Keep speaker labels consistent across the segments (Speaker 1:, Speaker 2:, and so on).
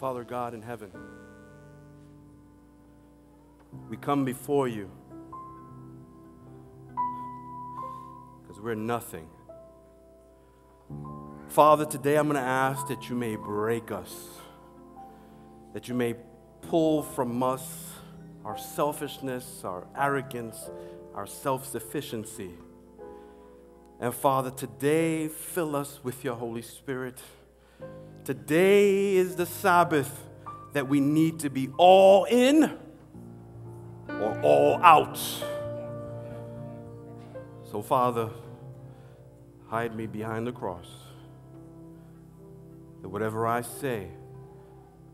Speaker 1: Father God in heaven, we come before you because we're nothing. Father, today I'm going to ask that you may break us, that you may pull from us our selfishness, our arrogance, our self-sufficiency. And Father, today fill us with your Holy Spirit. Today is the Sabbath that we need to be all in or all out. So Father, hide me behind the cross, that whatever I say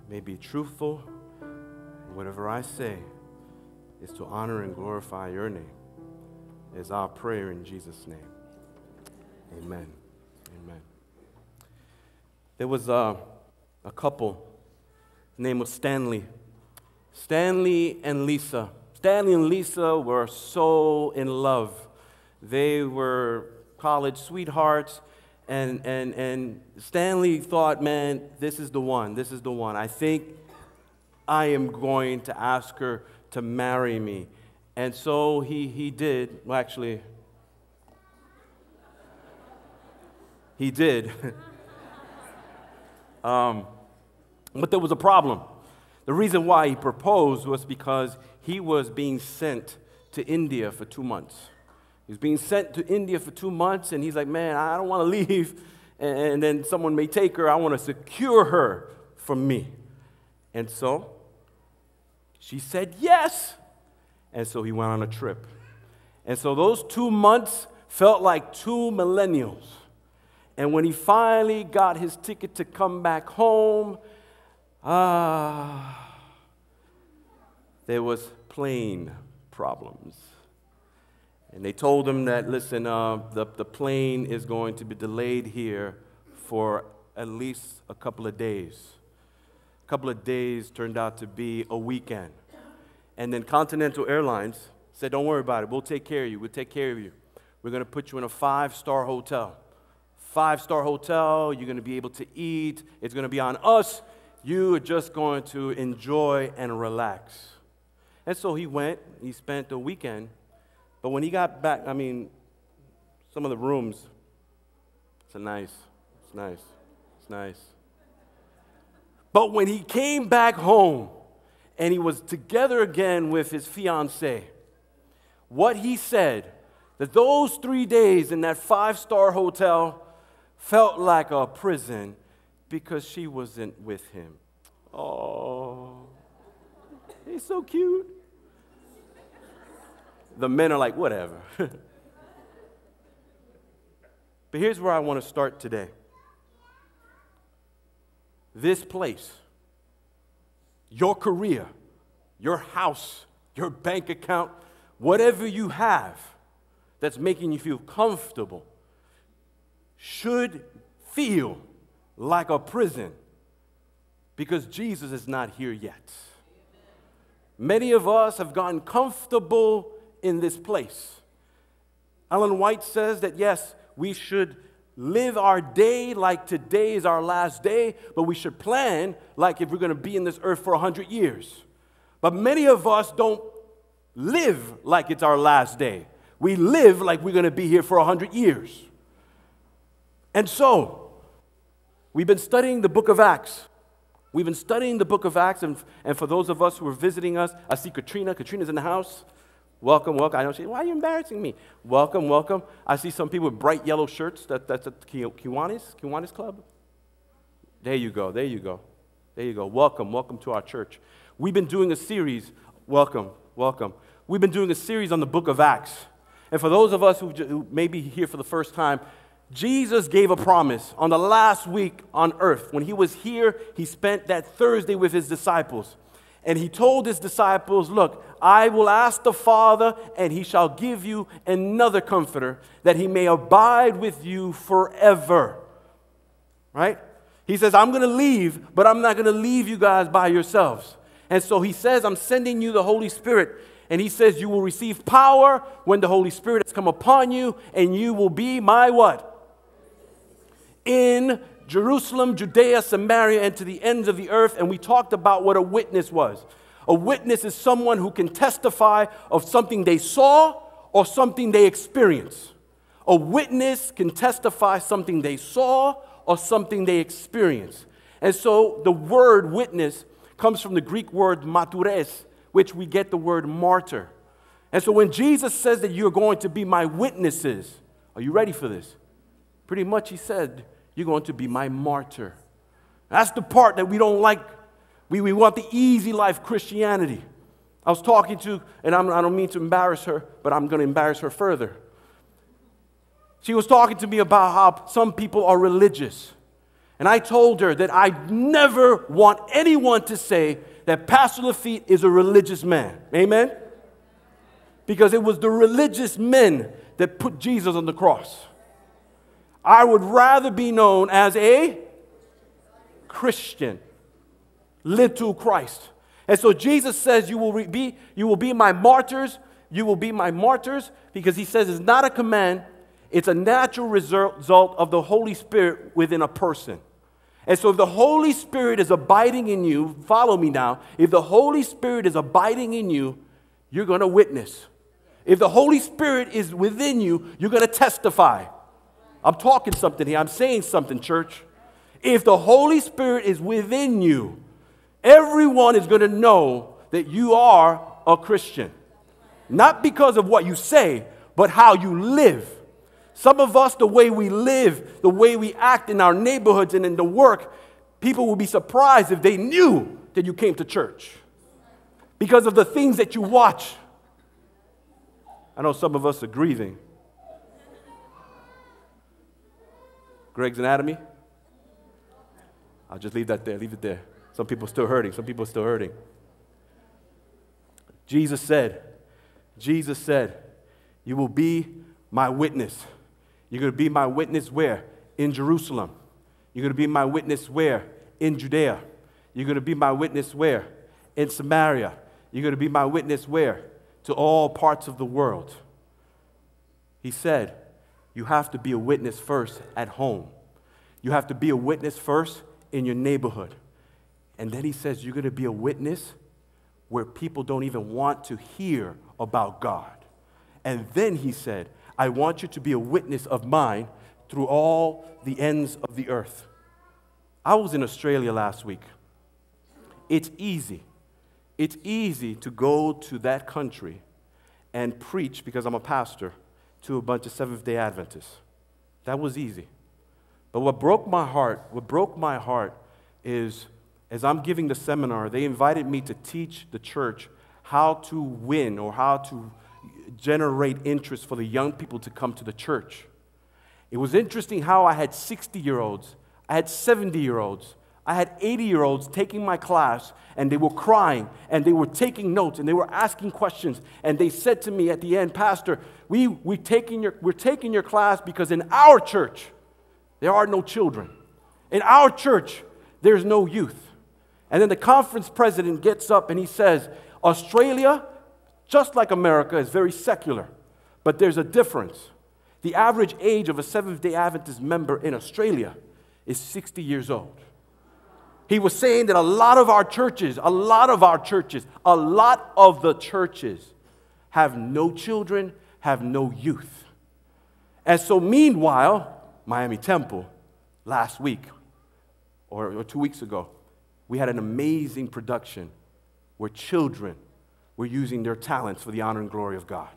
Speaker 1: may be truthful, and whatever I say is to honor and glorify your name, is our prayer in Jesus' name. Amen. Amen. There was a couple, name was Stanley. Stanley and Lisa. Stanley and Lisa were so in love. They were college sweethearts, and Stanley thought, man, this is the one. This is the one. I think I am going to ask her to marry me. And so he did. Well, actually, he did. But there was a problem. The reason why he proposed was because he was being sent to India for 2 months. He was being sent to India for 2 months, and he's like, man, I don't want to leave, and then someone may take her. I want to secure her for me. And so she said yes. And so he went on a trip. And so those 2 months felt like 2 millennials. And when he finally got his ticket to come back home, there was plane problems. And they told him that, listen, the plane is going to be delayed here for at least a couple of days. A couple of days turned out to be a weekend. And then Continental Airlines said, don't worry about it. We'll take care of you. We'll take care of you. We're going to put you in a 5-star hotel. 5-star hotel. You're going to be able to eat. It's going to be on us. You are just going to enjoy and relax. And so he went. He spent the weekend. But when he got back, I mean, some of the rooms, it's nice. But when he came back home, and he was together again with his fiancée, what he said, that those 3 days in that 5-star hotel felt like a prison because she wasn't with him. Oh, he's so cute. The men are like, whatever. But here's where I want to start today. This place, your career, your house, your bank account, whatever you have that's making you feel comfortable should feel like a prison because Jesus is not here yet. Many of us have gotten comfortable in this place. Ellen White says that, yes, we should live our day like today is our last day, but we should plan like if we're going to be in this earth for 100 years. But many of us don't live like it's our last day. We live like we're going to be here for 100 years. And so, we've been studying the book of Acts. We've been studying the book of Acts, and for those of us who are visiting us, I see Katrina. Katrina's in the house. Welcome, welcome. I know she's, why are you embarrassing me? Welcome, welcome. I see some people with bright yellow shirts. That's at Kiwanis Club. There you go, there you go. There you go. Welcome, welcome to our church. We've been doing a series. Welcome, welcome. We've been doing a series on the book of Acts. And for those of us who may be here for the first time, Jesus gave a promise on the last week on earth. When he was here, he spent that Thursday with his disciples. And he told his disciples, look, I will ask the Father, and he shall give you another comforter, that he may abide with you forever. Right? He says, I'm going to leave, but I'm not going to leave you guys by yourselves. And so he says, I'm sending you the Holy Spirit. And he says, you will receive power when the Holy Spirit has come upon you, and you will be my what? In Jerusalem, Judea, Samaria, and to the ends of the earth. And we talked about what a witness was. A witness is someone who can testify of something they saw or something they experienced. A witness can testify something they saw or something they experienced. And so the word witness comes from the Greek word martyres, which we get the word martyr. And so when Jesus says that you're going to be my witnesses, are you ready for this? Pretty much he said, you're going to be my martyr. That's the part that we don't like. We want the easy life Christianity. I was talking to, and I don't mean to embarrass her, but I'm going to embarrass her further. She was talking to me about how some people are religious. And I told her that I never want anyone to say that Pastor Laffit is a religious man. Amen? Because it was the religious men that put Jesus on the cross. I would rather be known as a Christian. Little Christ. And so Jesus says you will be my martyrs. You will be my martyrs because he says it's not a command. It's a natural result of the Holy Spirit within a person. And so if the Holy Spirit is abiding in you, follow me now. If the Holy Spirit is abiding in you, you're going to witness. If the Holy Spirit is within you, you're going to testify. I'm talking something here. I'm saying something, church. If the Holy Spirit is within you, everyone is going to know that you are a Christian. Not because of what you say, but how you live. Some of us, the way we live, the way we act in our neighborhoods and in the work, people will be surprised if they knew that you came to church. Because of the things that you watch. I know some of us are grieving. Greg's Anatomy? I'll just leave that there, leave it there. Some people are still hurting. Some people are still hurting. Jesus said, you will be my witness. You're going to be my witness where? In Jerusalem. You're going to be my witness where? In Judea. You're going to be my witness where? In Samaria. You're going to be my witness where? To all parts of the world. He said, you have to be a witness first at home. You have to be a witness first in your neighborhood. And then he says, you're going to be a witness where people don't even want to hear about God. And then he said, I want you to be a witness of mine through all the ends of the earth. I was in Australia last week. It's easy. It's easy to go to that country and preach, because I'm a pastor, to a bunch of Seventh-day Adventists. That was easy. But what broke my heart is, as I'm giving the seminar, they invited me to teach the church how to win or how to generate interest for the young people to come to the church. It was interesting how I had 60-year-olds, I had 70-year-olds, I had 80-year-olds taking my class, and they were crying, and they were taking notes, and they were asking questions, and they said to me at the end, Pastor, we're taking your class because in our church, there are no children. In our church, there's no youth. And then the conference president gets up and he says, Australia, just like America, is very secular, but there's a difference. The average age of a Seventh-day Adventist member in Australia is 60 years old. He was saying that a lot of the churches have no children, have no youth. And so meanwhile, Miami Temple, last week, or 2 weeks ago, we had an amazing production where children were using their talents for the honor and glory of God.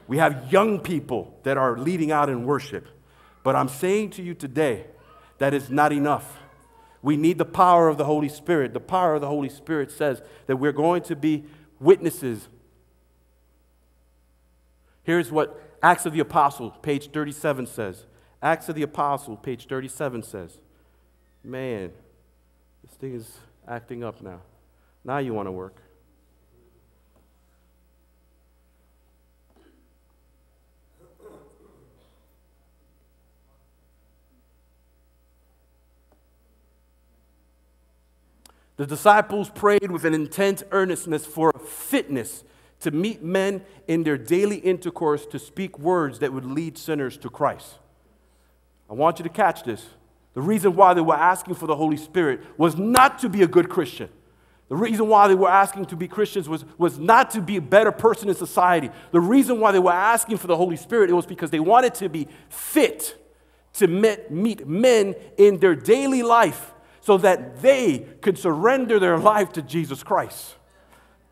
Speaker 1: We have young people that are leading out in worship. But I'm saying to you today, that is not enough. We need the power of the Holy Spirit. The power of the Holy Spirit says that we're going to be witnesses. Here's what Acts of the Apostle, page 37 says. Acts of the Apostle, page 37 says, man, this thing is acting up now. Now you want to work. The disciples prayed with an intense earnestness for fitness to meet men in their daily intercourse to speak words that would lead sinners to Christ. I want you to catch this. The reason why they were asking for the Holy Spirit was not to be a good Christian. The reason why they were asking to be Christians was not to be a better person in society. The reason why they were asking for the Holy Spirit, it was because they wanted to be fit to meet men in their daily life so that they could surrender their life to Jesus Christ.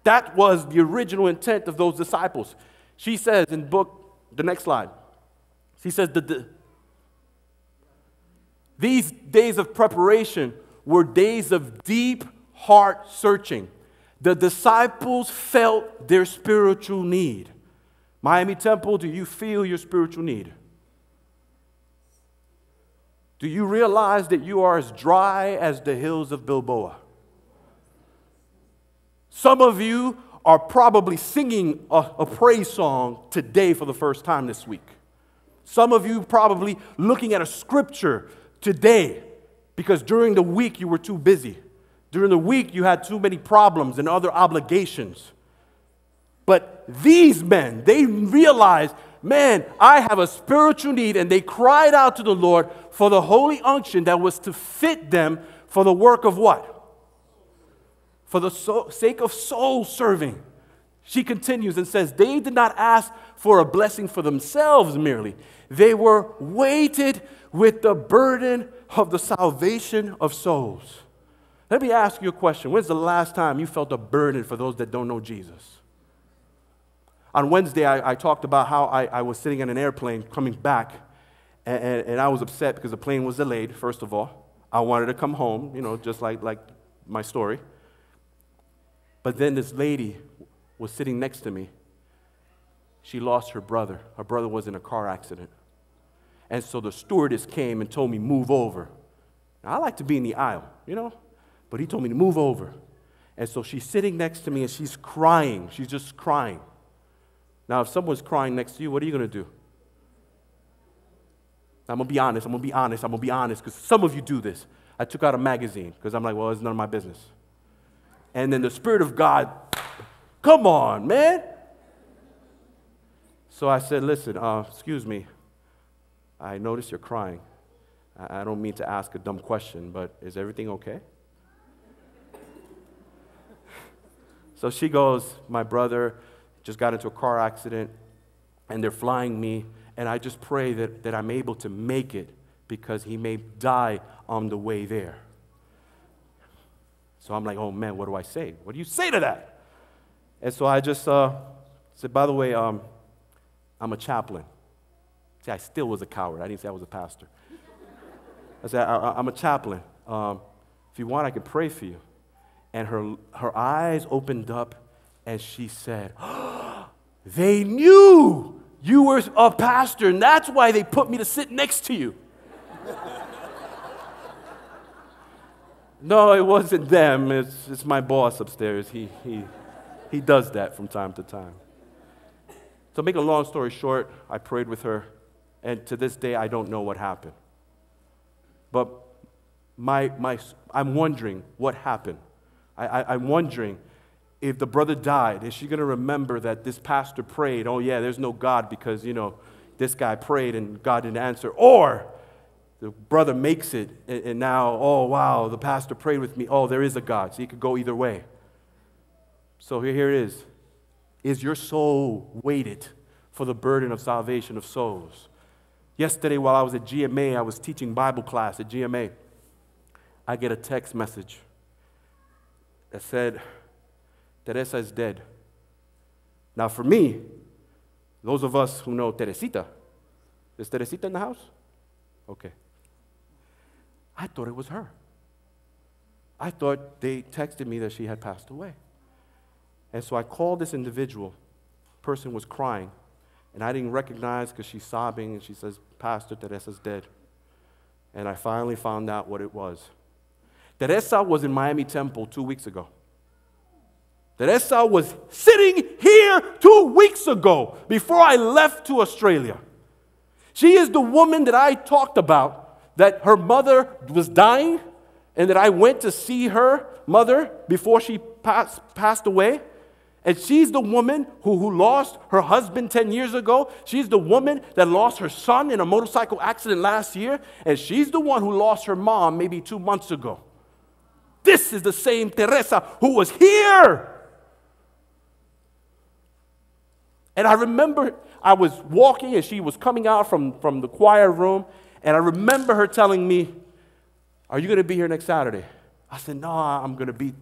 Speaker 1: That was the original intent of those disciples. She says in the next slide, she says that these days of preparation were days of deep heart searching. The disciples felt their spiritual need. Miami Temple, do you feel your spiritual need? Do you realize that you are as dry as the hills of Bilboa? Some of you are probably singing a praise song today for the first time this week. Some of you probably looking at a scripture today because during the week you were too busy. During the week you had too many problems and other obligations. But these men, they realized, man, I have a spiritual need, and they cried out to the Lord for the holy unction that was to fit them for the work of what? For the sake of soul serving. She continues and says, they did not ask for a blessing for themselves merely. They were weighted with the burden of the salvation of souls. Let me ask you a question. When's the last time you felt a burden for those that don't know Jesus? On Wednesday, I talked about how I was sitting in an airplane coming back, and I was upset because the plane was delayed, first of all. I wanted to come home, just like my story. But then this lady was sitting next to me. She lost her brother. Her brother was in a car accident. And so the stewardess came and told me, move over. Now, I like to be in the aisle, but he told me to move over. And so she's sitting next to me, and she's crying. She's just crying. Now, if someone's crying next to you, what are you going to do? I'm going to be honest, because some of you do this. I took out a magazine, because I'm like, well, it's none of my business. And then the Spirit of God, come on, man. So I said, listen, excuse me, I notice you're crying. I don't mean to ask a dumb question, but is everything okay? So she goes, my brother just got into a car accident, and they're flying me, and I just pray that I'm able to make it because he may die on the way there. So I'm like, oh, man, what do I say? What do you say to that? And so I just said, by the way, I'm a chaplain. See, I still was a coward. I didn't say I was a pastor. I said, I'm a chaplain. If you want, I can pray for you. And her eyes opened up, and she said, they knew you were a pastor, and that's why they put me to sit next to you. No, it wasn't them. It's my boss upstairs. He does that from time to time. To make a long story short, I prayed with her, and to this day, I don't know what happened. But I'm wondering what happened. I'm wondering if the brother died, is she going to remember that this pastor prayed, oh yeah, there's no God because, this guy prayed and God didn't answer, or the brother makes it and now, oh wow, the pastor prayed with me, oh there is a God, so he could go either way. So here it is. Is your soul weighted for the burden of salvation of souls? Yesterday while I was at GMA, I was teaching Bible class at GMA. I get a text message that said, Teresa is dead. Now for me, those of us who know Teresita, is Teresita in the house? Okay. I thought it was her. I thought they texted me that she had passed away. And so I called this individual. Person was crying, and I didn't recognize because she's sobbing, and she says, Pastor, Teresa's dead. And I finally found out what it was. Teresa was in Miami Temple 2 weeks ago. Teresa was sitting here 2 weeks ago before I left to Australia. She is the woman that I talked about, that her mother was dying, and that I went to see her mother before she passed away. And she's the woman who lost her husband 10 years ago. She's the woman that lost her son in a motorcycle accident last year. And she's the one who lost her mom maybe 2 months ago. This is the same Teresa who was here. And I remember I was walking and she was coming out from the choir room. And I remember her telling me, "Are you going to be here next Saturday?" I said, "No, I'm going to be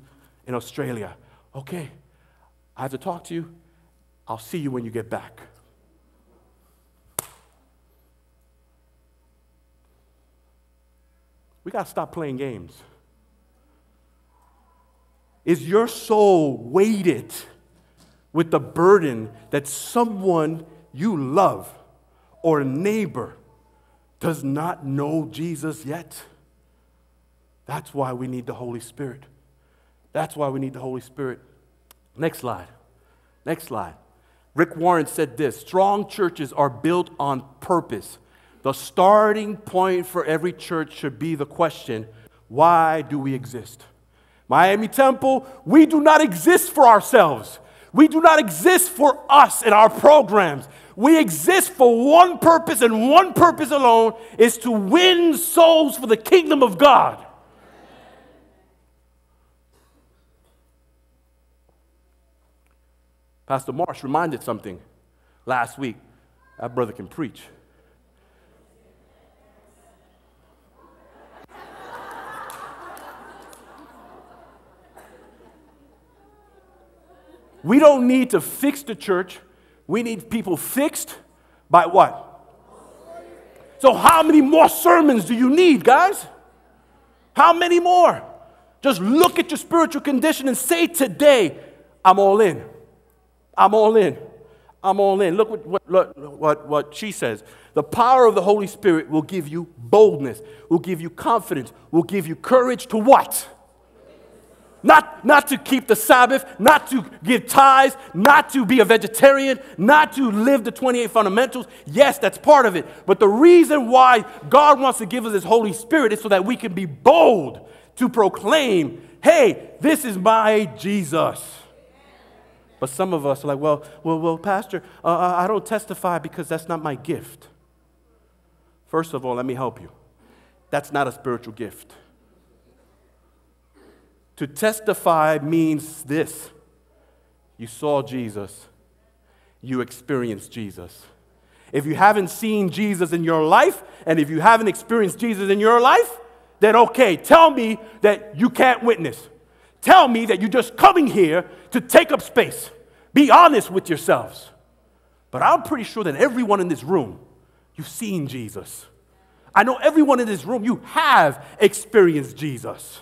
Speaker 1: in Australia." "Okay, I have to talk to you. I'll see you when you get back." We got to stop playing games. Is your soul weighted with the burden that someone you love or a neighbor does not know Jesus yet? That's why we need the Holy Spirit. That's why we need the Holy Spirit. Next slide. Next slide. Rick Warren said this: strong churches are built on purpose. The starting point for every church should be the question, why do we exist? Miami Temple, we do not exist for ourselves. We do not exist for us and our programs. We exist for one purpose and one purpose alone, is to win souls for the kingdom of God. Pastor Marsh reminded something last week. That brother can preach. We don't need to fix the church. We need people fixed by what? So how many more sermons do you need, guys? How many more? Just look at your spiritual condition and say today, I'm all in. I'm all in. I'm all in. Look what she says. The power of the Holy Spirit will give you boldness, will give you confidence, will give you courage to what? Not to keep the Sabbath, not to give tithes, not to be a vegetarian, not to live the 28 fundamentals. Yes, that's part of it. But the reason why God wants to give us His Holy Spirit is so that we can be bold to proclaim, hey, this is my Jesus. But some of us are like, well, Pastor, I don't testify because that's not my gift. First of all, let me help you. That's not a spiritual gift. To testify means this: you saw Jesus, you experienced Jesus. If you haven't seen Jesus in your life, and if you haven't experienced Jesus in your life, then okay, tell me that you can't witness. Tell me that you're just coming here to take up space. Be honest with yourselves. But I'm pretty sure that everyone in this room, you've seen Jesus. I know everyone in this room, you have experienced Jesus.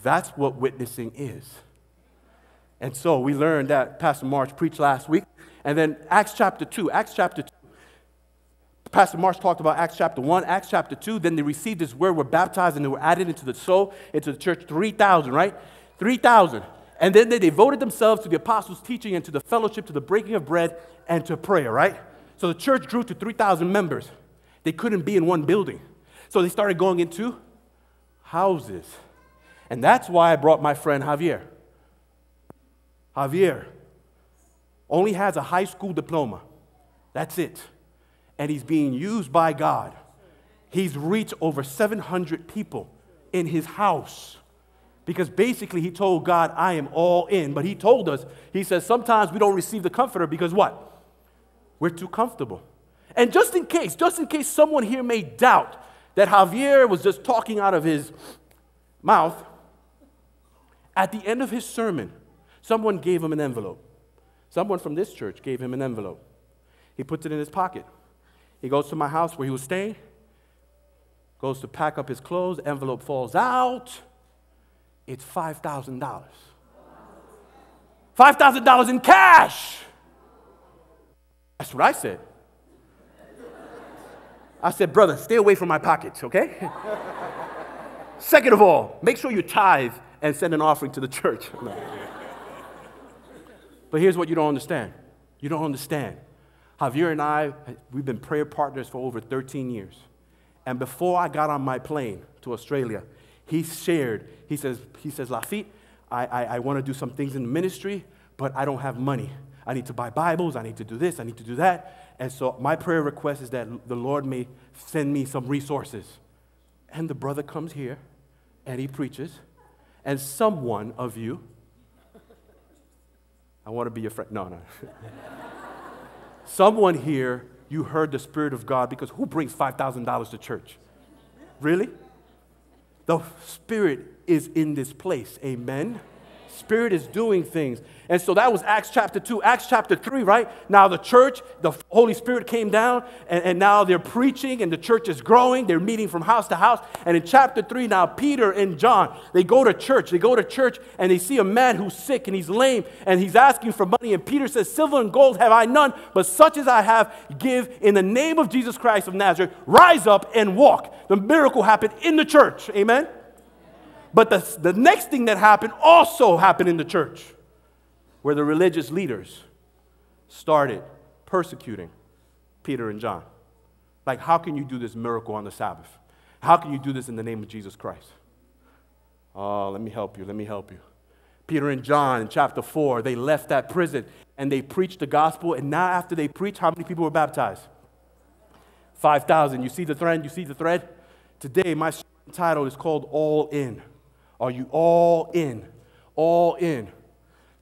Speaker 1: That's what witnessing is. And so we learned that Pastor Marsh preached last week. And then Acts chapter 2. Pastor Marsh talked about Acts chapter 1, Acts chapter 2. Then they received this word, were baptized, and they were added into the soul, into the church, 3,000, right? 3,000. And then they devoted themselves to the apostles' teaching and to the fellowship, to the breaking of bread, and to prayer, right? So the church grew to 3,000 members. They couldn't be in one building. So they started going into houses. And that's why I brought my friend Javier. Javier only has a high school diploma. That's it. And he's being used by God. He's reached over 700 people in his house. Because basically he told God, I am all in. But he told us, he says, sometimes we don't receive the Comforter because what? We're too comfortable. And just in case someone here may doubt that Javier was just talking out of his mouth, at the end of his sermon, someone gave him an envelope. Someone from this church gave him an envelope. He puts it in his pocket. He goes to my house where he was staying, goes to pack up his clothes, envelope falls out. It's $5,000. $5,000 in cash. That's what I said. I said, brother, stay away from my pockets, okay? Second of all, make sure you tithe and send an offering to the church. No. But here's what you don't understand. You don't understand. Javier and I, we've been prayer partners for over 13 years. And before I got on my plane to Australia, he says, Laffit, I want to do some things in the ministry, but I don't have money. I need to buy Bibles. I need to do this. I need to do that. And so my prayer request is that the Lord may send me some resources. And the brother comes here, and he preaches. And someone of you, I want to be your friend. No. Someone here, you heard the Spirit of God, because who brings $5,000 to church? Really? The Spirit is in this place. Amen? Spirit is doing things. And so that was Acts chapter 2. Acts chapter 3, right? Now the church, the Holy Spirit came down, and now they're preaching, and the church is growing. They're meeting from house to house. And in chapter 3, now Peter and John, they go to church. They go to church, and they see a man who's sick, and he's lame, and he's asking for money. And Peter says, silver and gold have I none, but such as I have, give in the name of Jesus Christ of Nazareth. Rise up and walk. The miracle happened in the church. Amen? But the next thing that happened also happened in the church, where the religious leaders started persecuting Peter and John. Like, how can you do this miracle on the Sabbath? How can you do this in the name of Jesus Christ? Oh, let me help you. Peter and John in chapter 4, they left that prison and they preached the gospel. And now after they preached, how many people were baptized? 5,000. You see the thread? Today, my title is called All In. Are you all in? All in.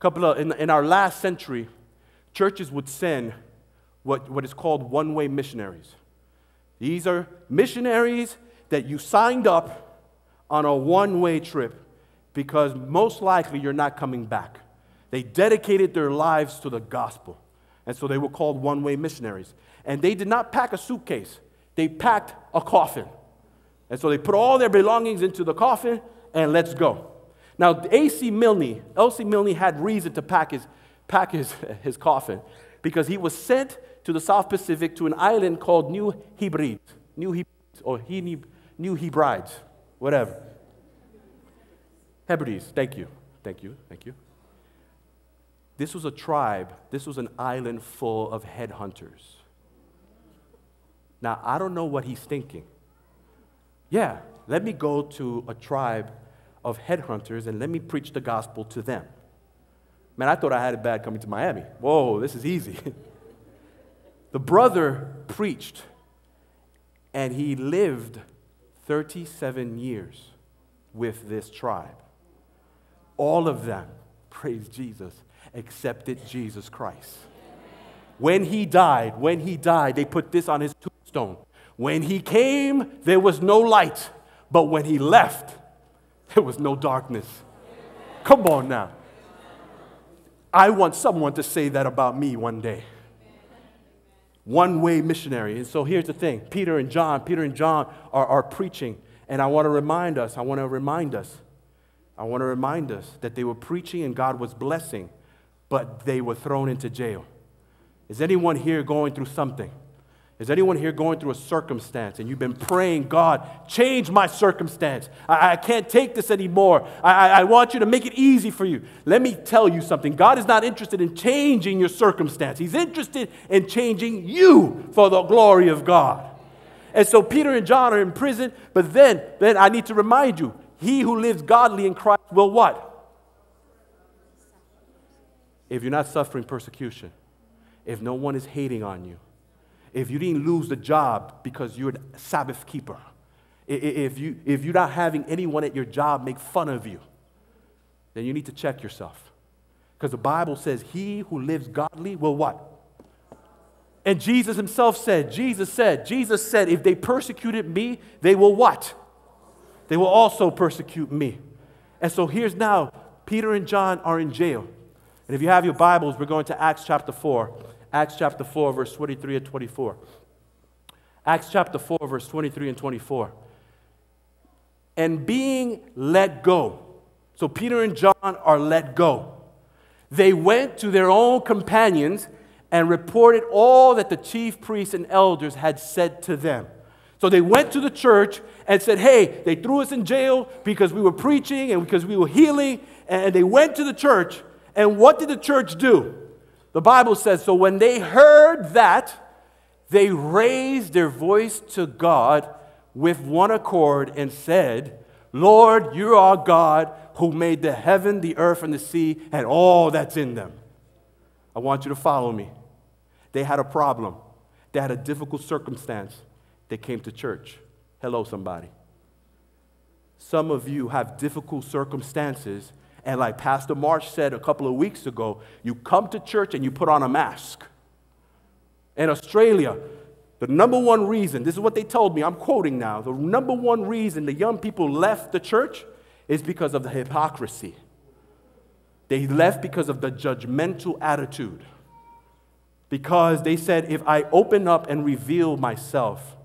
Speaker 1: In our last century, churches would send what is called one-way missionaries. These are missionaries that you signed up on a one-way trip because most likely you're not coming back. They dedicated their lives to the gospel. And so they were called one-way missionaries. And they did not pack a suitcase. They packed a coffin. And so they put all their belongings into the coffin, and let's go. Now, L.C. Milne had reason to pack his coffin because he was sent to the South Pacific to an island called New Hebrides, whatever. Hebrides, thank you. This was a tribe, this was an island full of headhunters. Now, I don't know what he's thinking. Yeah, let me go to a tribe of headhunters and let me preach the gospel to them. Man, I thought I had it bad coming to Miami. Whoa, this is easy. The brother preached, and he lived 37 years with this tribe. All of them, praise Jesus, accepted Jesus Christ. When he died, they put this on his tombstone. When he came, there was no light, but when he left, there was no darkness. Come on now. I want someone to say that about me one day. One-way missionary. And so here's the thing. Peter and John are preaching. And I want to remind us that they were preaching and God was blessing, but they were thrown into jail. Is anyone here going through something? Is anyone here going through a circumstance and you've been praying, God, change my circumstance. I can't take this anymore. I want you to make it easy for you. Let me tell you something. God is not interested in changing your circumstance. He's interested in changing you for the glory of God. And so Peter and John are in prison, but then I need to remind you, he who lives godly in Christ will what? If you're not suffering persecution, if no one is hating on you, if you didn't lose the job because you're a Sabbath keeper, if you're not having anyone at your job make fun of you, then you need to check yourself. Because the Bible says, he who lives godly will what? And Jesus himself said, Jesus said, if they persecuted me, they will what? They will also persecute me. And so here's now, Peter and John are in jail. And if you have your Bibles, we're going to Acts chapter 4. Acts chapter 4, verse 23 and 24. Acts chapter 4, verse 23 and 24. And being let go. So Peter and John are let go. They went to their own companions and reported all that the chief priests and elders had said to them. So they went to the church and said, hey, they threw us in jail because we were preaching and because we were healing. And they went to the church. And what did the church do? The Bible says, so when they heard that, they raised their voice to God with one accord and said, Lord, you are God who made the heaven, the earth, and the sea, and all that's in them. I want you to follow me. They had a problem. They had a difficult circumstance. They came to church. Hello, somebody. Some of you have difficult circumstances, and like Pastor Marsh said a couple of weeks ago, you come to church and you put on a mask. In Australia, the number one reason, this is what they told me, I'm quoting now, the number one reason the young people left the church is because of the hypocrisy. They left because of the judgmental attitude. Because they said, if I open up and reveal myself,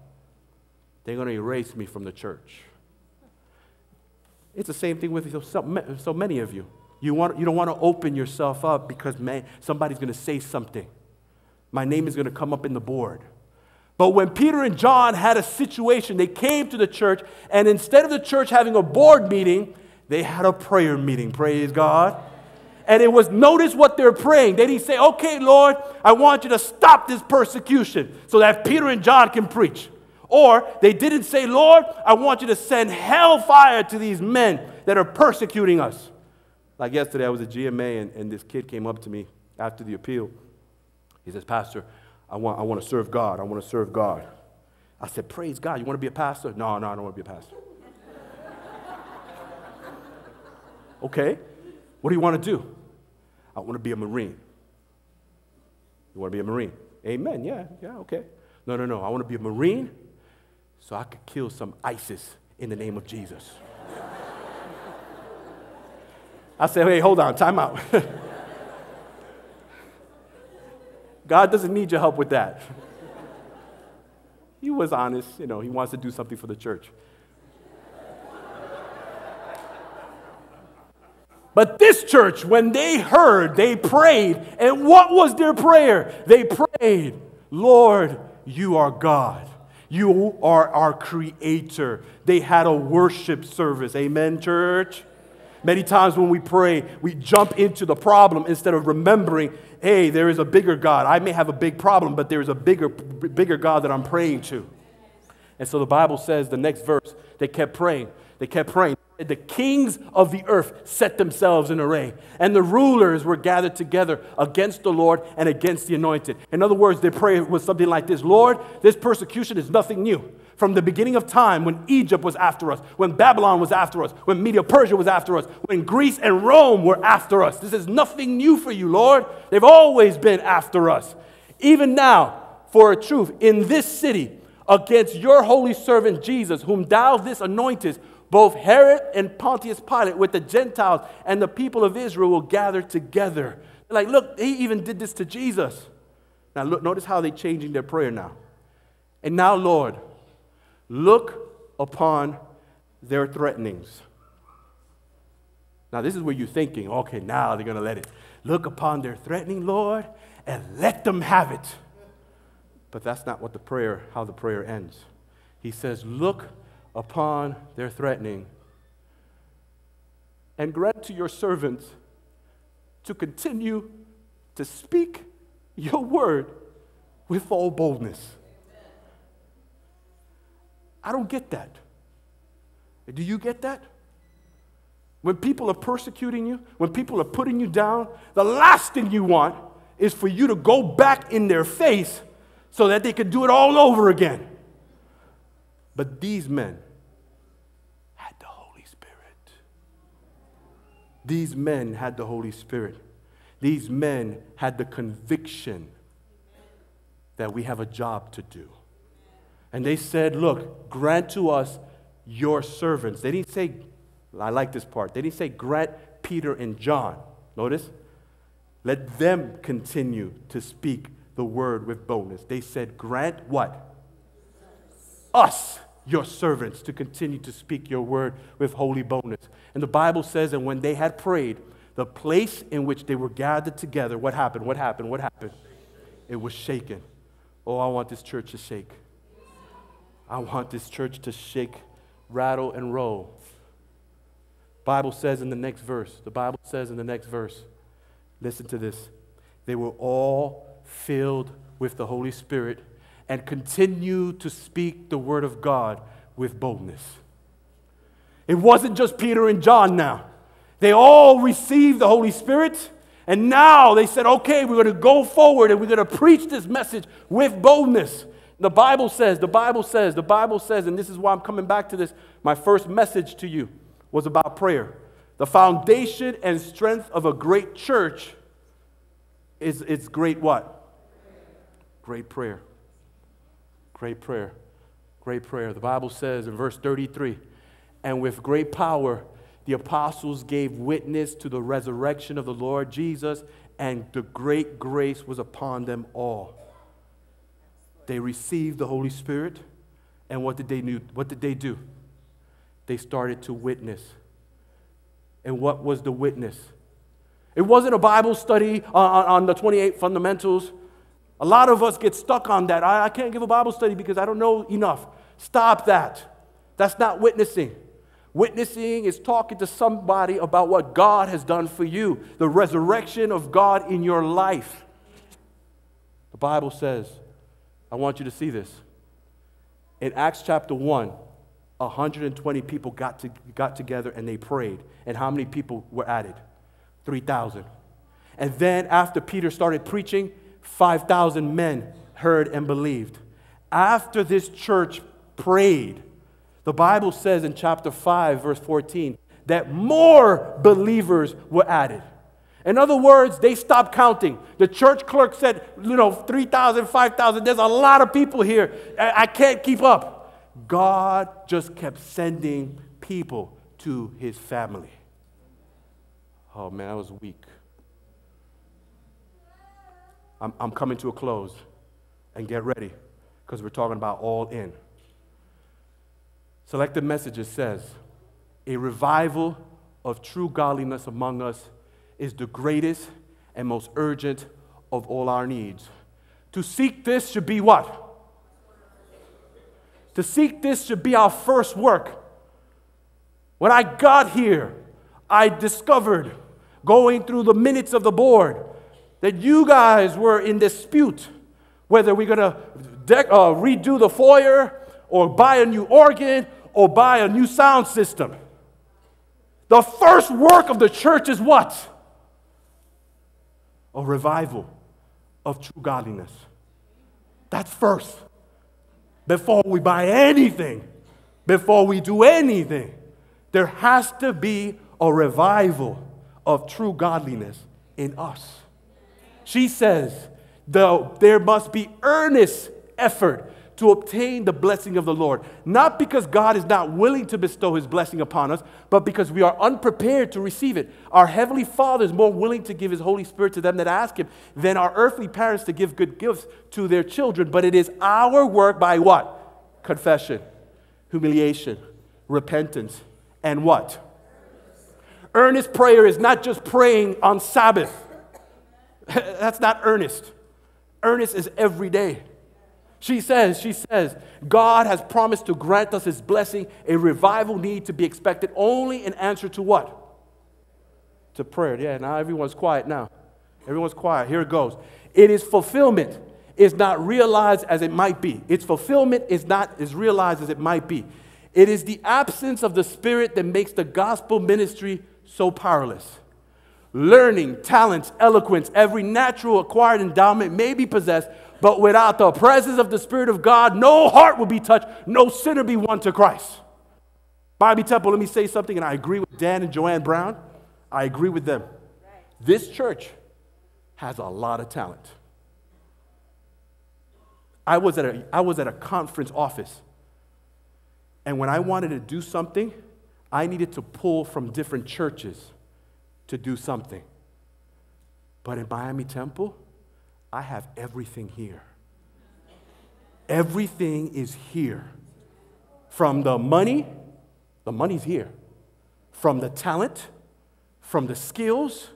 Speaker 1: they're going to erase me from the church. It's the same thing with so many of you. You don't want to open yourself up because, man, somebody's going to say something. My name is going to come up in the board. But when Peter and John had a situation, they came to the church, and instead of the church having a board meeting, they had a prayer meeting. Praise God. And it was, notice what they're praying. They didn't say, okay, Lord, I want you to stop this persecution so that Peter and John can preach. Or they didn't say, Lord, I want you to send hellfire to these men that are persecuting us. Like yesterday, I was at GMA, and this kid came up to me after the appeal. He says, Pastor, I want to serve God. I want to serve God. I said, praise God. You want to be a pastor? No, I don't want to be a pastor. Okay. What do you want to do? I want to be a Marine. You want to be a Marine? Amen. Yeah, okay. No. I want to be a Marine so I could kill some ISIS in the name of Jesus. I said, hey, hold on, time out. God doesn't need your help with that. He was honest, he wants to do something for the church. But this church, when they heard, they prayed. And what was their prayer? They prayed, Lord, you are God. You are our creator. They had a worship service. Amen, church? Many times when we pray, we jump into the problem instead of remembering, hey, there is a bigger God. I may have a big problem, but there is a bigger God that I'm praying to. And so the Bible says, the next verse, they kept praying. They kept praying. The kings of the earth set themselves in array, and the rulers were gathered together against the Lord and against the anointed. In other words, their prayer was something like this: Lord, this persecution is nothing new. From the beginning of time, when Egypt was after us, when Babylon was after us, when Medo-Persia was after us, when Greece and Rome were after us, this is nothing new for you, Lord. They've always been after us. Even now, for a truth, in this city, against your holy servant Jesus, whom thou didst anointest, both Herod and Pontius Pilate with the Gentiles and the people of Israel will gather together. Like, look, he even did this to Jesus. Now, look, notice how they're changing their prayer now. And now, Lord, look upon their threatenings. Now, this is where you're thinking, okay, now they're going to let it. Look upon their threatening, Lord, and let them have it. But that's not what how the prayer ends. He says, look upon their threatening, and grant to your servants to continue to speak your word with all boldness. I don't get that. Do you get that? When people are persecuting you, when people are putting you down, the last thing you want is for you to go back in their face so that they can do it all over again. But these men had the Holy Spirit. These men had the Holy Spirit. These men had the conviction that we have a job to do. And they said, look, grant to us your servants. They didn't say, I like this part, they didn't say grant Peter and John. Notice? Let them continue to speak the word with boldness. They said, grant what? Us, your servants, to continue to speak your word with holy boldness. And the Bible says that when they had prayed, the place in which they were gathered together, what happened? What happened? What happened? It was shaken. Oh, I want this church to shake. I want this church to shake, rattle, and roll. Bible says in the next verse, listen to this. They were all filled with the Holy Spirit and continued to speak the word of God with boldness. It wasn't just Peter and John now. They all received the Holy Spirit, And now they said, okay, we're going to go forward and we're going to preach this message with boldness. The Bible says, and this is why I'm coming back to this. My first message to you was about prayer. The foundation and strength of a great church is it's great what? Great prayer. Great prayer. Great prayer. The Bible says in verse 33, and with great power the apostles gave witness to the resurrection of the Lord Jesus, and the great grace was upon them all. They received the Holy Spirit, and what did they do? They started to witness. And what was the witness? It wasn't a Bible study on the 28 fundamentals. A lot of us get stuck on that. I can't give a Bible study because I don't know enough. Stop that. That's not witnessing. Witnessing is talking to somebody about what God has done for you, the resurrection of God in your life. The Bible says, I want you to see this. In Acts chapter 1, 120 people got together and they prayed. And how many people were added? 3,000. And then after Peter started preaching, 5,000 men heard and believed. After this church prayed, the Bible says in chapter 5, verse 14, that more believers were added. In other words, they stopped counting. The church clerk said, 3,000, 5,000, there's a lot of people here. I can't keep up. God just kept sending people to his family. Oh, man, I was weak. I'm coming to a close, and get ready, because we're talking about all in. Selected Messages says, a revival of true godliness among us is the greatest and most urgent of all our needs. To seek this should be what? To seek this should be our first work. When I got here, I discovered, going through the minutes of the board, that you guys were in dispute whether we're going to redo the foyer or buy a new organ or buy a new sound system. The first work of the church is what? A revival of true godliness. That's first. Before we buy anything, before we do anything, there has to be a revival of true godliness in us. She says, there must be earnest effort to obtain the blessing of the Lord. Not because God is not willing to bestow his blessing upon us, but because we are unprepared to receive it. Our Heavenly Father is more willing to give his Holy Spirit to them that ask him than our earthly parents to give good gifts to their children. But it is our work by what? Confession, humiliation, repentance, and what? Earnest prayer is not just praying on Sabbath. That's not earnest. Earnest is every day. She says, God has promised to grant us his blessing. A revival need to be expected only in answer to what? To prayer. Yeah, now everyone's quiet now. Everyone's quiet. Here it goes. It is fulfillment is not realized as it might be. Its fulfillment is not as realized as it might be. It is the absence of the Spirit that makes the gospel ministry so powerless. Learning, talents, eloquence, every natural acquired endowment may be possessed, but without the presence of the Spirit of God, no heart will be touched, no sinner be won to Christ. Bobby Temple, let me say something, and I agree with Dan and Joanne Brown. I agree with them. This church has a lot of talent. I was at a conference office, and when I wanted to do something, I needed to pull from different churches to do something. But in Miami Temple, I have everything here. Everything is here. From the money's here. From the talent, from the skills,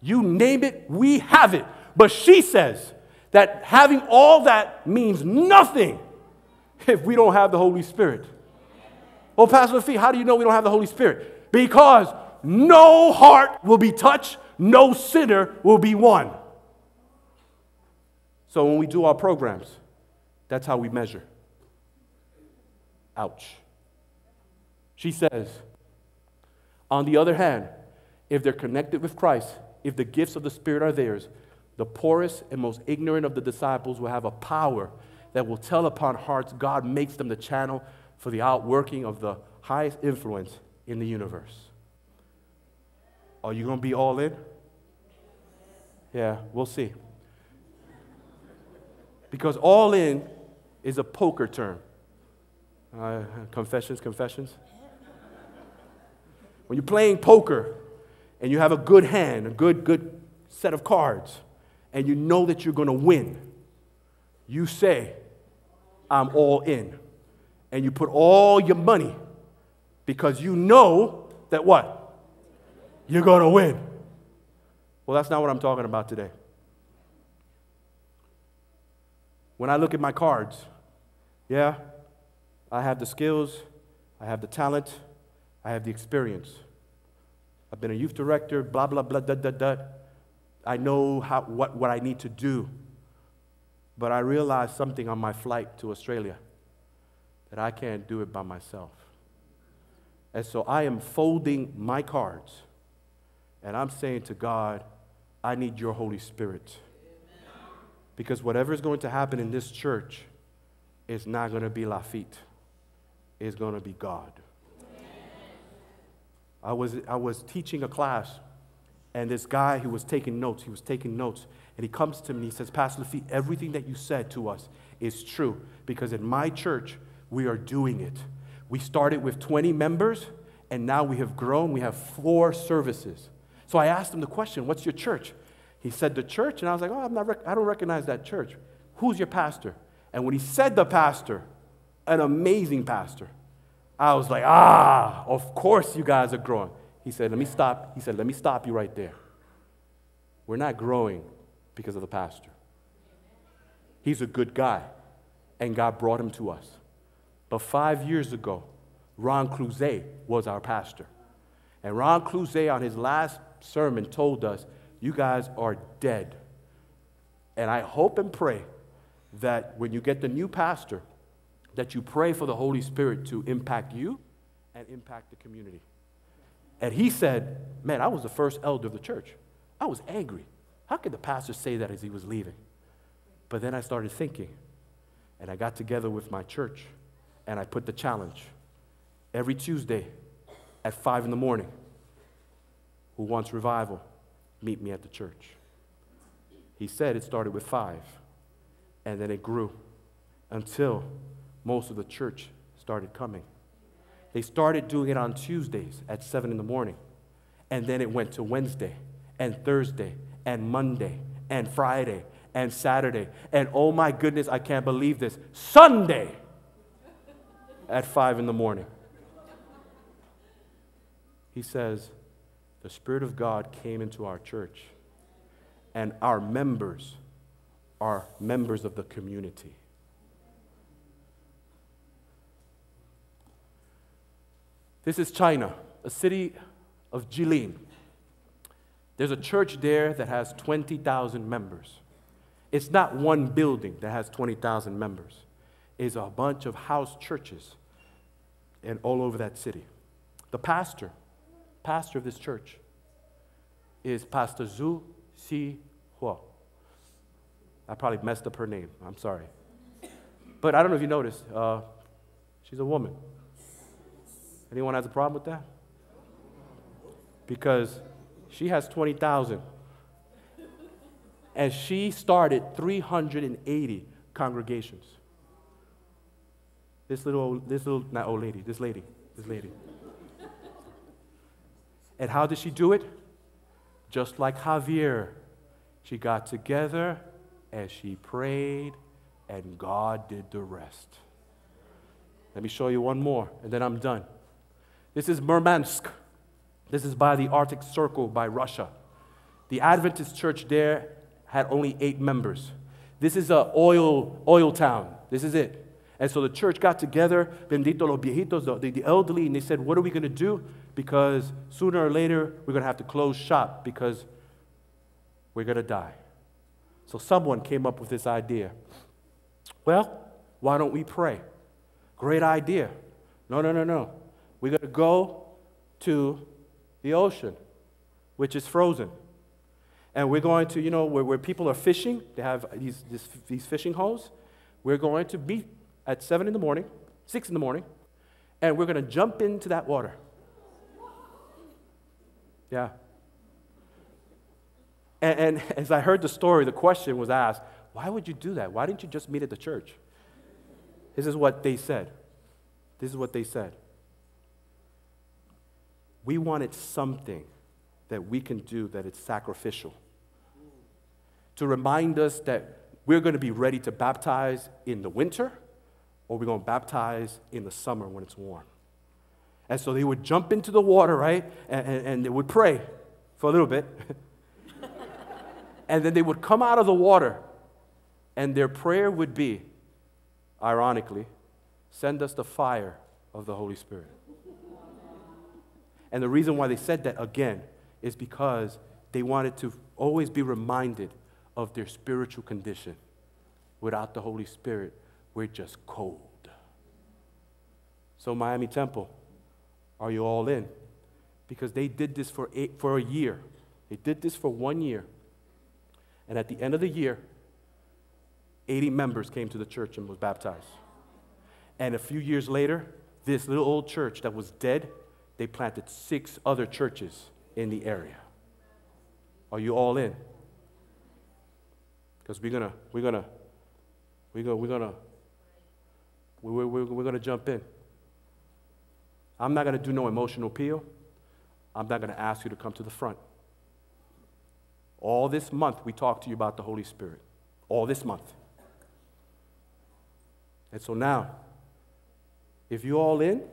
Speaker 1: you name it, we have it. But she says that having all that means nothing if we don't have the Holy Spirit. Well, Pastor Laffit, how do you know we don't have the Holy Spirit? Because no heart will be touched, no sinner will be won. So when we do our programs, that's how we measure. Ouch. She says, on the other hand, if they're connected with Christ, if the gifts of the Spirit are theirs, the poorest and most ignorant of the disciples will have a power that will tell upon hearts God makes them the channel for the outworking of the highest influence in the universe. Are you going to be all in? Yeah, we'll see. Because all in is a poker term. Confessions. When you're playing poker and you have a good hand, a good set of cards, and you know that you're going to win, you say, I'm all in. And you put all your money because you know that what? You're going to win. Well, that's not what I'm talking about today. When I look at my cards, yeah, I have the skills, I have the talent, I have the experience. I've been a youth director, blah, blah, blah, da, da, da. I know what I need to do. But I realized something on my flight to Australia, that I can't do it by myself. And so I am folding my cards, and I'm saying to God, I need your Holy Spirit. Because whatever is going to happen in this church is not going to be Laffit. It's going to be God. I was teaching a class, and this guy who was taking notes, and he comes to me and he says, Pastor Laffit, everything that you said to us is true, because in my church, we are doing it. We started with 20 members, and now we have grown. We have 4 services. So I asked him the question, what's your church? He said, the church, and I was like, I don't recognize that church. Who's your pastor? And when he said the pastor, an amazing pastor, I was like, of course you guys are growing. He said, let me stop you right there. We're not growing because of the pastor. He's a good guy, and God brought him to us. But 5 years ago, Ron Cluzet was our pastor. And Ron Cluzet, on his last sermon, told us, you guys are dead. And I hope and pray that when you get the new pastor, that you pray for the Holy Spirit to impact you and impact the community. And he said, man, I was the first elder of the church. I was angry. How could the pastor say that as he was leaving? But then I started thinking, and I got together with my church, and I put the challenge. Every Tuesday at 5 in the morning, who wants revival, meet me at the church. He said it started with 5, and then it grew until most of the church started coming. They started doing it on Tuesdays at 7 in the morning, and then it went to Wednesday, and Thursday, and Monday, and Friday, and Saturday, and oh my goodness, I can't believe this, Sunday at 5 in the morning. He says, the Spirit of God came into our church, and our members are members of the community. This is China, a city of Jilin. There's a church there that has 20,000 members. It's not one building that has 20,000 members. It's a bunch of house churches and all over that city. The pastor of this church is Pastor Zhu Si Hua. I probably messed up her name. I'm sorry. But I don't know if you noticed, she's a woman. Anyone has a problem with that? Because she has 20,000. And she started 380 congregations. This lady. And how did she do it? Just like Javier. She got together and she prayed, and God did the rest. Let me show you one more, and then I'm done. This is Murmansk. This is by the Arctic Circle by Russia. The Adventist church there had only 8 members. This is an oil town. This is it. And so the church got together, bendito los viejitos, the elderly, and they said, what are we going to do? Because sooner or later, we're going to have to close shop because we're going to die. So someone came up with this idea. Well, why don't we pray? Great idea. No. We're going to go to the ocean, which is frozen. And we're going to, where people are fishing, they have these fishing holes. We're going to meet at 7 in the morning, 6 in the morning, and we're going to jump into that water. Yeah. And as I heard the story, the question was asked, why would you do that? Why didn't you just meet at the church? This is what they said. This is what they said. We wanted something that we can do that is sacrificial, to remind us that we're going to be ready to baptize in the winter, or we're going to baptize in the summer when it's warm. And so they would jump into the water, right? And they would pray for a little bit. And then they would come out of the water, and their prayer would be, ironically, send us the fire of the Holy Spirit. And the reason why they said that, again, is because they wanted to always be reminded of their spiritual condition. Without the Holy Spirit, we're just cold. So Miami Temple, are you all in? Because they did this for a year. They did this for 1 year. And at the end of the year, 80 members came to the church and was baptized. And a few years later, this little old church that was dead, they planted 6 other churches in the area. Are you all in? Because we're gonna jump in. I'm not gonna do no emotional appeal. I'm not gonna ask you to come to the front. All this month we talked to you about the Holy Spirit. All this month. And so now, if you're all in,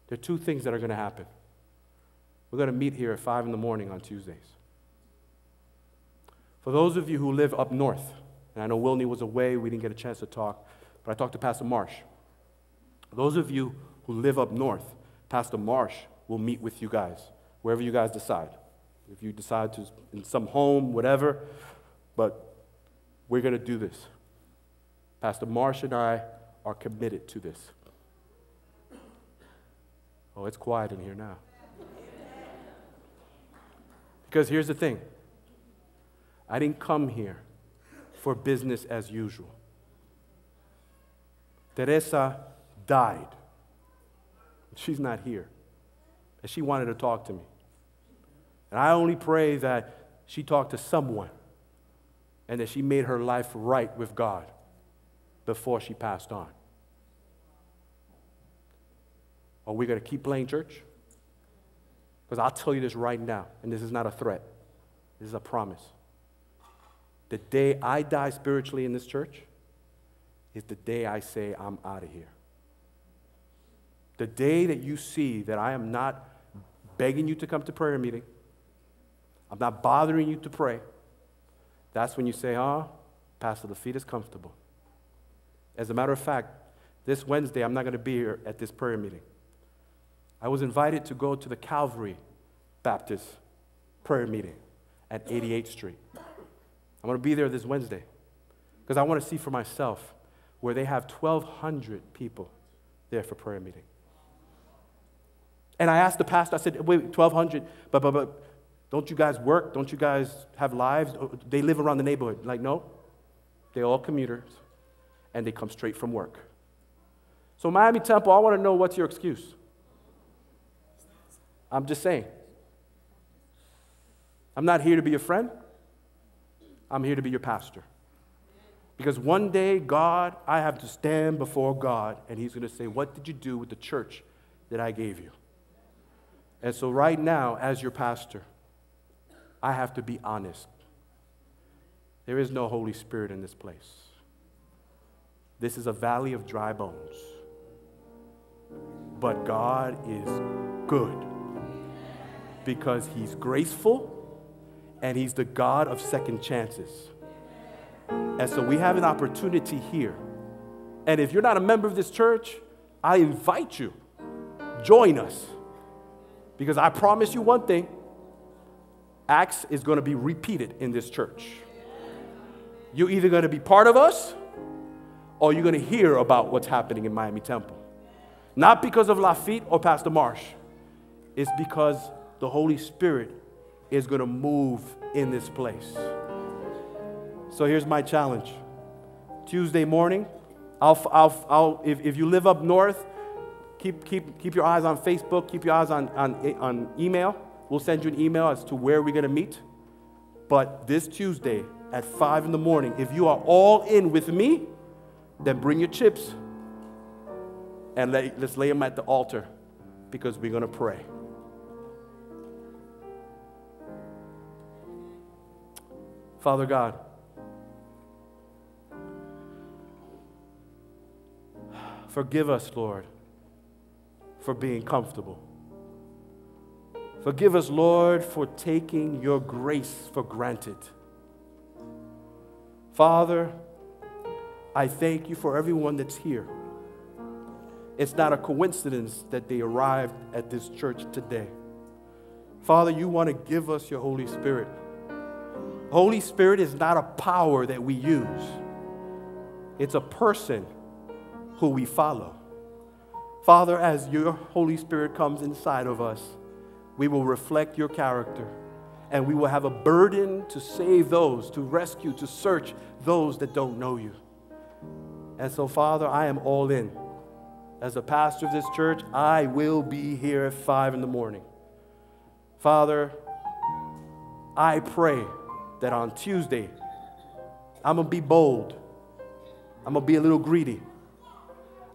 Speaker 1: there are 2 things that are going to happen. We're going to meet here at 5 in the morning on Tuesdays. For those of you who live up north, and I know Wilney was away, we didn't get a chance to talk, but I talked to Pastor Marsh. Those of you who live up north, Pastor Marsh will meet with you guys, wherever you guys decide. If you decide to, in some home, whatever, but we're going to do this. Pastor Marsh and I are committed to this. Oh, it's quiet in here now. Because here's the thing. I didn't come here for business as usual. Teresa died. She's not here. And she wanted to talk to me. And I only pray that she talked to someone and that she made her life right with God before she passed on. Are we going to keep playing church? Because I'll tell you this right now, and this is not a threat. This is a promise. The day I die spiritually in this church is the day I say I'm out of here. The day that you see that I am not begging you to come to prayer meeting, I'm not bothering you to pray, that's when you say, Pastor, the feet is comfortable. As a matter of fact, this Wednesday, I'm not going to be here at this prayer meeting. I was invited to go to the Calvary Baptist prayer meeting at 88th Street. I'm going to be there this Wednesday because I want to see for myself where they have 1,200 people there for prayer meeting. And I asked the pastor, I said, wait, 1,200, but don't you guys work? Don't you guys have lives? They live around the neighborhood. Like, no, they're all commuters, and they come straight from work. So Miami Temple, I want to know, what's your excuse? I'm just saying. I'm not here to be your friend. I'm here to be your pastor. Because one day, God, I have to stand before God, and He's going to say, what did you do with the church that I gave you? And so right now, as your pastor, I have to be honest. There is no Holy Spirit in this place. This is a valley of dry bones. But God is good because He's graceful and He's the God of second chances. And so we have an opportunity here. And if you're not a member of this church, I invite you, join us. Because I promise you one thing, Acts is going to be repeated in this church. You're either going to be part of us or you're going to hear about what's happening in Miami Temple. Not because of Laffit or Pastor Marsh. It's because the Holy Spirit is going to move in this place. So here's my challenge. Tuesday morning, if you live up north, keep your eyes on Facebook, keep your eyes on email. We'll send you an email as to where we're going to meet. But this Tuesday at 5 in the morning, if you are all in with me, then bring your chips and let's lay them at the altar, because we're going to pray. Father God, forgive us, Lord, for being comfortable. Forgive us, Lord, for taking your grace for granted. Father, I thank you for everyone that's here. It's not a coincidence that they arrived at this church today. Father, you want to give us your Holy Spirit. Holy Spirit is not a power that we use. It's a person who we follow. Father, as your Holy Spirit comes inside of us, we will reflect your character, and we will have a burden to save those, to rescue, to search those that don't know you. And so, Father, I am all in. As a pastor of this church, I will be here at 5 in the morning. Father, I pray that on Tuesday, I'm going to be bold. I'm going to be a little greedy.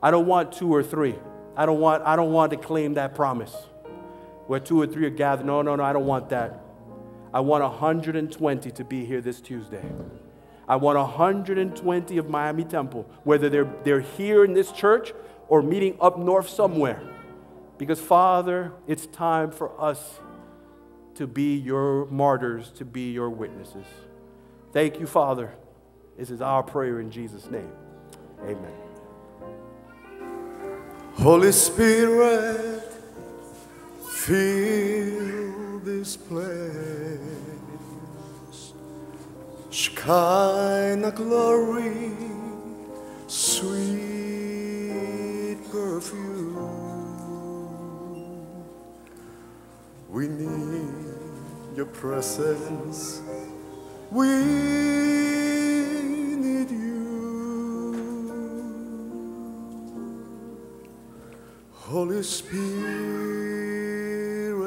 Speaker 1: I don't want 2 or 3. I don't want to claim that promise where 2 or 3 are gathered. No, I don't want that. I want 120 to be here this Tuesday. I want 120 of Miami Temple, whether they're here in this church or meeting up north somewhere. Because, Father, it's time for us to be your martyrs, to be your witnesses. Thank you, Father. This is our prayer in Jesus' name. Amen.
Speaker 2: Holy Spirit, fill this place. Shekinah glory, sweet perfume. We need your presence. We need you. Holy Spirit,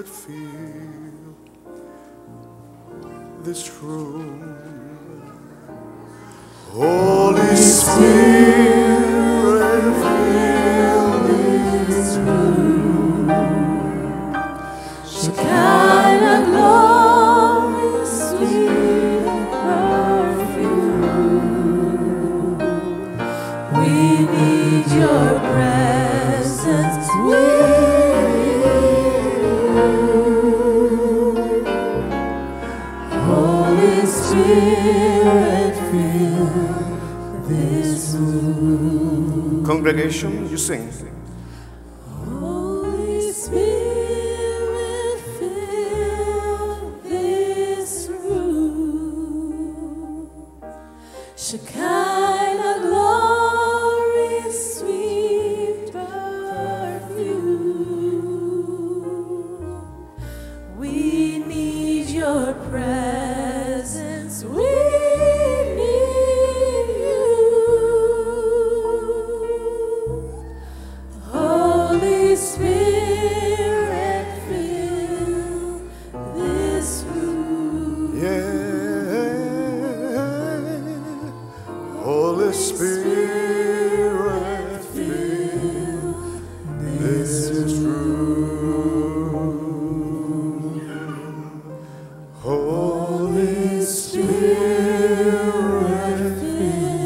Speaker 2: fill this room. Holy Spirit, fill this room.
Speaker 3: Shekinah glory, sweet perfume. We need your presence. We need you. Holy Spirit, fill this room.
Speaker 2: Congregation, you sing.
Speaker 3: Holy Spirit, fill this room. Shekinah glory, sweet perfume. We need your presence. We need you. Holy Spirit, fill this room.
Speaker 2: Yeah. Holy Spirit, fill this room. Holy Spirit, fill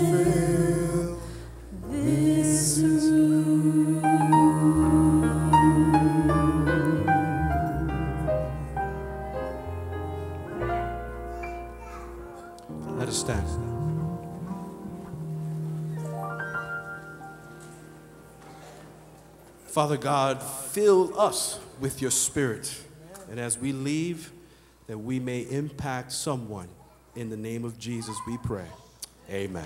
Speaker 3: This room.
Speaker 1: Let us stand. Father God, fill us with your Spirit. And as we leave, that we may impact someone. In the name of Jesus, we pray. Amen.